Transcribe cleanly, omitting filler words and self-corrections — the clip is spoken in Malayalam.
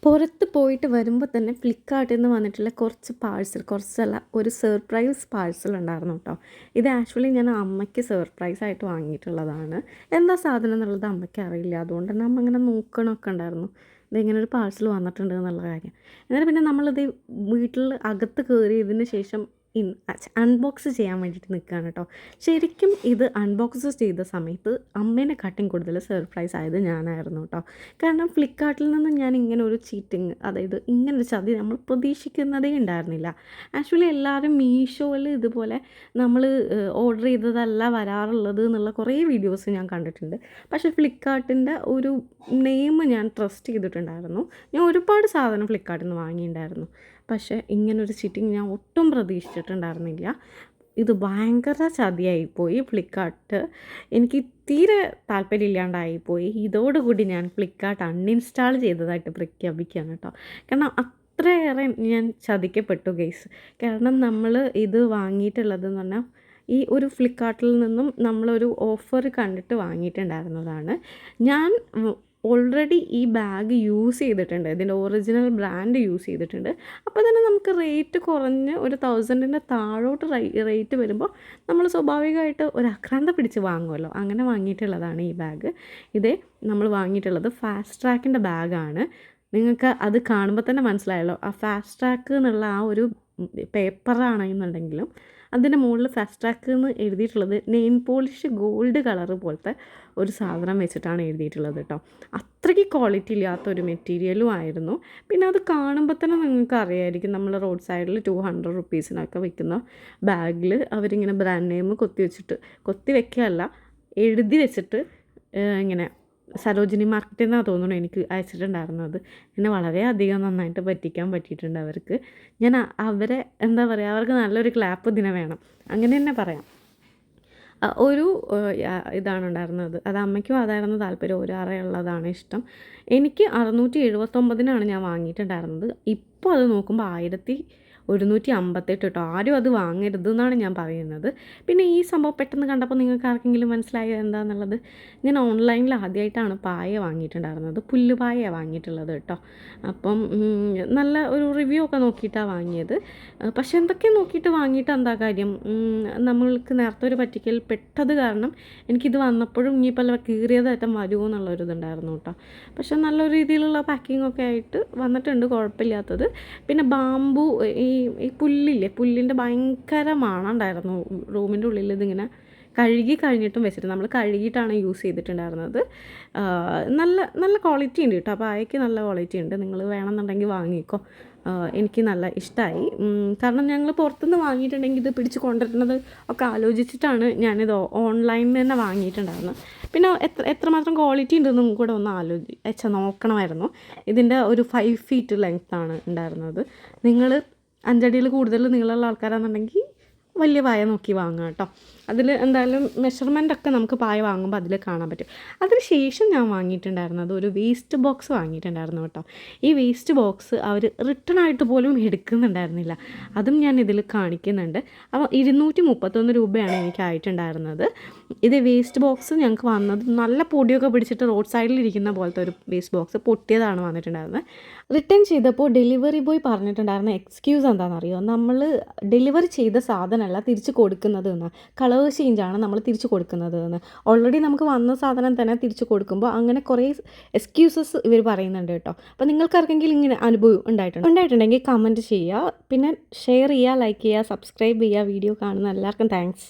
പുറത്ത് പോയിട്ട് വരുമ്പോൾ തന്നെ ഫ്ലിപ്കാർട്ടിൽ നിന്ന് വന്നിട്ടുള്ള കുറച്ചല്ല ഒരു സർപ്രൈസ് പാഴ്സൽ ഉണ്ടായിരുന്നു കേട്ടോ. ഇത് ആക്ച്വലി ഞാൻ അമ്മയ്ക്ക് സർപ്രൈസായിട്ട് വാങ്ങിയിട്ടുള്ളതാണ്. എന്താ സാധനം എന്നുള്ളത് അമ്മയ്ക്ക് അറിയില്ല. അതുകൊണ്ട് തന്നെ അമ്മ ഇങ്ങനെ നോക്കണമൊക്കെ ഉണ്ടായിരുന്നു, ഇതിങ്ങനെ ഒരു പാഴ്സൽ വന്നിട്ടുണ്ട് എന്നുള്ള കാര്യം. എന്നിട്ട് പിന്നെ നമ്മളിത് വീട്ടിൽ അകത്ത് കയറിയതിന് ശേഷം അൺബോക്സ് ചെയ്യാൻ വേണ്ടിയിട്ട് നിൽക്കുകയാണ് കേട്ടോ. ശരിക്കും ഇത് അൺബോക്സ് ചെയ്ത സമയത്ത് അമ്മേനെക്കാട്ടിയും കൂടുതൽ സർപ്രൈസ് ആയത് ഞാനായിരുന്നു കേട്ടോ. കാരണം ഫ്ലിപ്കാർട്ടിൽ നിന്ന് ഞാൻ ഇങ്ങനെ ഒരു ചീറ്റിങ്, അതായത് ഇങ്ങനൊരു ചതി നമ്മൾ പ്രതീക്ഷിക്കുന്നതേ ഉണ്ടായിരുന്നില്ല. ആക്ച്വലി എല്ലാവരും മീഷോയിൽ ഇതുപോലെ നമ്മൾ ഓർഡർ ചെയ്തതല്ല വരാറുള്ളത് എന്നുള്ള കുറേ വീഡിയോസ് ഞാൻ കണ്ടിട്ടുണ്ട്. പക്ഷേ ഫ്ലിപ്കാർട്ടിൻ്റെ ഒരു നെയിം ഞാൻ ട്രസ്റ്റ് ചെയ്തിട്ടുണ്ടായിരുന്നു. ഞാൻ ഒരുപാട് സാധനം ഫ്ലിപ്കാർട്ടിൽ നിന്ന് വാങ്ങിയിട്ടുണ്ടായിരുന്നു. പക്ഷേ ഇങ്ങനൊരു ചീറ്റിങ് ഞാൻ ഒട്ടും പ്രതീക്ഷിച്ചിട്ടുണ്ടായിരുന്നില്ല. ഇത് ഭയങ്കര ചതിയായിപ്പോയി. ഫ്ലിപ്കാർട്ട് എനിക്ക് തീരെ താല്പര്യമില്ലാണ്ടായിപ്പോയി. ഇതോടുകൂടി ഞാൻ ഫ്ലിപ്കാർട്ട് അൺഇൻസ്റ്റാൾ ചെയ്തതായിട്ട് പ്രഖ്യാപിക്കുകയാണ് കേട്ടോ. കാരണം അത്രയേറെ ഞാൻ ചതിക്കപ്പെട്ടു ഗൈസ്. കാരണം നമ്മൾ ഇത് വാങ്ങിയിട്ടുള്ളതെന്ന് പറഞ്ഞാൽ ഈ ഒരു ഫ്ലിപ്കാർട്ടിൽ നിന്നും നമ്മളൊരു ഓഫർ കണ്ടിട്ട് വാങ്ങിയിട്ടുണ്ടായിരുന്നതാണ്. ഞാൻ ഓൾറെഡി ഈ ബാഗ് യൂസ് ചെയ്തിട്ടുണ്ട്, ഇതിൻ്റെ ഒറിജിനൽ ബ്രാൻഡ് യൂസ് ചെയ്തിട്ടുണ്ട്. അപ്പോൾ തന്നെ നമുക്ക് റേറ്റ് കുറഞ്ഞ് ഒരു 1000-ൻ്റെ താഴോട്ട് റേറ്റ് വരുമ്പോൾ നമ്മൾ സ്വാഭാവികമായിട്ട് ഒരു ആക്രാന്ത പിടിച്ച് വാങ്ങുമല്ലോ. അങ്ങനെ വാങ്ങിയിട്ടുള്ളതാണ് ഈ ബാഗ്. ഇതേ നമ്മൾ വാങ്ങിയിട്ടുള്ളത് ഫാസ്റ്റ് ട്രാക്കിൻ്റെ ബാഗാണ്. നിങ്ങൾക്ക് അത് കാണുമ്പോൾ തന്നെ മനസ്സിലായല്ലോ, ആ ഫാസ്റ്റ് ട്രാക്ക് എന്നുള്ള ആ ഒരു പേപ്പറാണെന്നുണ്ടെങ്കിലും അതിൻ്റെ മുകളിൽ ഫാസ്റ്റ് ട്രാക്ക് എന്ന് എഴുതിയിട്ടുള്ളത് നെയിൽ പോളിഷ് ഗോൾഡ് കളറ് പോലത്തെ ഒരു സാധനം വെച്ചിട്ടാണ് എഴുതിയിട്ടുള്ളത് കേട്ടോ. അത്രയ്ക്ക് ക്വാളിറ്റി ഇല്ലാത്തൊരു മെറ്റീരിയലും ആയിരുന്നു. പിന്നെ അത് കാണുമ്പോൾ തന്നെ നിങ്ങൾക്ക് അറിയാമായിരിക്കും, നമ്മൾ റോഡ് സൈഡിൽ 200 റുപ്പീസിനൊക്കെ വെക്കുന്ന ബാഗിൽ അവരിങ്ങനെ ബ്രാൻഡ് നെയിം കൊത്തി വെക്കുകയല്ല, എഴുതി വെച്ചിട്ട് ഇങ്ങനെ സരോജിനി മാർക്കറ്റിൽ നിന്നാണ് തോന്നുന്നു എനിക്ക് അയച്ചിട്ടുണ്ടായിരുന്നത്. എന്നെ വളരെയധികം നന്നായിട്ട് പറ്റിക്കാൻ പറ്റിയിട്ടുണ്ട് അവർക്ക്. ഞാൻ അവരെ എന്താ പറയുക, അവർക്ക് നല്ലൊരു ക്ലാപ്പ് ഇതിനെ വേണം, അങ്ങനെ തന്നെ പറയാം. ഒരു ഇതാണ് ഉണ്ടായിരുന്നത്, അത് അമ്മയ്ക്കും അതായിരുന്നു താല്പര്യം. ഒരു അറയുള്ളതാണ് ഇഷ്ടം. എനിക്ക് 679-നാണ് ഞാൻ വാങ്ങിയിട്ടുണ്ടായിരുന്നത്. ഇപ്പോൾ അത് നോക്കുമ്പോൾ 1158 കേട്ടോ. ആരും അത് വാങ്ങരുത് എന്നാണ് ഞാൻ പറയുന്നത്. പിന്നെ ഈ സംഭവം പെട്ടെന്ന് കണ്ടപ്പോൾ നിങ്ങൾക്ക് ആർക്കെങ്കിലും മനസ്സിലായോ എന്താണെന്നുള്ളത്? ഞാൻ ഓൺലൈനിൽ ആദ്യമായിട്ടാണ് പായ വാങ്ങിയിട്ടുണ്ടായിരുന്നത്. പുല്ലുപായയാണ് വാങ്ങിയിട്ടുള്ളത് കേട്ടോ. അപ്പം നല്ല ഒരു റിവ്യൂ ഒക്കെ നോക്കിയിട്ടാണ് വാങ്ങിയത്. പക്ഷെ എന്തൊക്കെ നോക്കിയിട്ട് വാങ്ങിയിട്ട് എന്താ കാര്യം, നമ്മൾക്ക് നേരത്തെ ഒരു പറ്റിക്കൽ പെട്ടത് കാരണം എനിക്കിത് വന്നപ്പോഴും ഇനിയിപ്പോൾ കീറിയതായിട്ടും വരുമോ എന്നുള്ളൊരിതുണ്ടായിരുന്നു കേട്ടോ. പക്ഷെ നല്ല രീതിയിലുള്ള പാക്കിംഗ് ഒക്കെ ആയിട്ട് വന്നിട്ടുണ്ട്, കുഴപ്പമില്ലാത്തത്. പിന്നെ ബാമ്പു ഈ പുല്ലിൻ്റെ ഭയങ്കര മണമുണ്ടായിരുന്നു റൂമിൻ്റെ ഉള്ളിൽ. ഇതിങ്ങനെ കഴുകി കഴിഞ്ഞിട്ടും വെച്ചിട്ട് നമ്മൾ കഴുകിയിട്ടാണ് യൂസ് ചെയ്തിട്ടുണ്ടായിരുന്നത്. നല്ല നല്ല ക്വാളിറ്റി ഉണ്ട് കേട്ടോ. അപ്പോൾ പായയ്ക്ക് നല്ല ക്വാളിറ്റി ഉണ്ട്. നിങ്ങൾ വേണമെന്നുണ്ടെങ്കിൽ വാങ്ങിക്കോ. എനിക്ക് നല്ല ഇഷ്ടമായി. കാരണം ഞങ്ങൾ പുറത്തുനിന്ന് വാങ്ങിയിട്ടുണ്ടെങ്കിൽ ഇത് പിടിച്ച് കൊണ്ടുവരുന്നത് ഒക്കെ ആലോചിച്ചിട്ടാണ് ഞാനിത് ഓൺലൈനിൽ തന്നെ വാങ്ങിയിട്ടുണ്ടായിരുന്നത്. പിന്നെ എത്രമാത്രം ക്വാളിറ്റി ഉണ്ടെന്നും കൂടെ ഒന്ന് നോക്കണമായിരുന്നു. ഇതിൻ്റെ ഒരു 5 ഫീറ്റ് ലെങ്ത്താണ് ഉണ്ടായിരുന്നത്. നിങ്ങൾ 5 അടിയിൽ കൂടുതൽ നീളമുള്ള ആൾക്കാരാണെന്നുണ്ടെങ്കിൽ വലിയ പായ നോക്കി വാങ്ങുക കേട്ടോ. അതിൽ എന്തായാലും മെഷർമെൻ്റൊക്കെ നമുക്ക് പായ വാങ്ങുമ്പോൾ അതിൽ കാണാൻ പറ്റും. അതിന് ശേഷം ഞാൻ വാങ്ങിയിട്ടുണ്ടായിരുന്നത് ഒരു വേസ്റ്റ് ബോക്സ് വാങ്ങിയിട്ടുണ്ടായിരുന്നു കേട്ടോ. ഈ വേസ്റ്റ് ബോക്സ് അവർ റിട്ടേൺ ആയിട്ട് പോലും എടുക്കുന്നുണ്ടായിരുന്നില്ല. അതും ഞാൻ ഇതിൽ കാണിക്കുന്നുണ്ട്. അപ്പോൾ 231 രൂപയാണ് എനിക്ക് ആയിട്ടുണ്ടായിരുന്നത്. ഇത് വേസ്റ്റ് ബോക്സ് ഞങ്ങൾക്ക് വന്നത് നല്ല പൊടിയൊക്കെ പിടിച്ചിട്ട് റോഡ് സൈഡിൽ ഇരിക്കുന്ന പോലത്തെ ഒരു വേസ്റ്റ് ബോക്സ് പൊട്ടിയതാണ് വന്നിട്ടുണ്ടായിരുന്നത്. റിട്ടേൺ ചെയ്തപ്പോൾ ഡെലിവറി ബോയ് പറഞ്ഞിട്ടുണ്ടായിരുന്ന എക്സ്ക്യൂസ് എന്താണെന്നറിയോ, നമ്മൾ ഡെലിവറി ചെയ്ത സാധനമല്ല തിരിച്ച് കൊടുക്കുന്നത് എന്ന്, കളർ ചേഞ്ചാണ് നമ്മൾ തിരിച്ച് കൊടുക്കുന്നത് എന്ന്. ഓൾറെഡി നമുക്ക് വന്ന സാധനം തന്നെ തിരിച്ച് കൊടുക്കുമ്പോൾ അങ്ങനെ കുറേ എക്സ്ക്യൂസസ് ഇവർ പറയുന്നുണ്ട് കേട്ടോ. അപ്പോൾ നിങ്ങൾക്കാർക്കെങ്കിലും ഇങ്ങനെ അനുഭവം ഉണ്ടായിട്ടുണ്ടെങ്കിൽ കമൻറ്റ് ചെയ്യുക. പിന്നെ ഷെയർ ചെയ്യുക, ലൈക്ക് ചെയ്യുക, സബ്സ്ക്രൈബ് ചെയ്യുക. വീഡിയോ കാണുന്ന എല്ലാവർക്കും താങ്ക്സ്.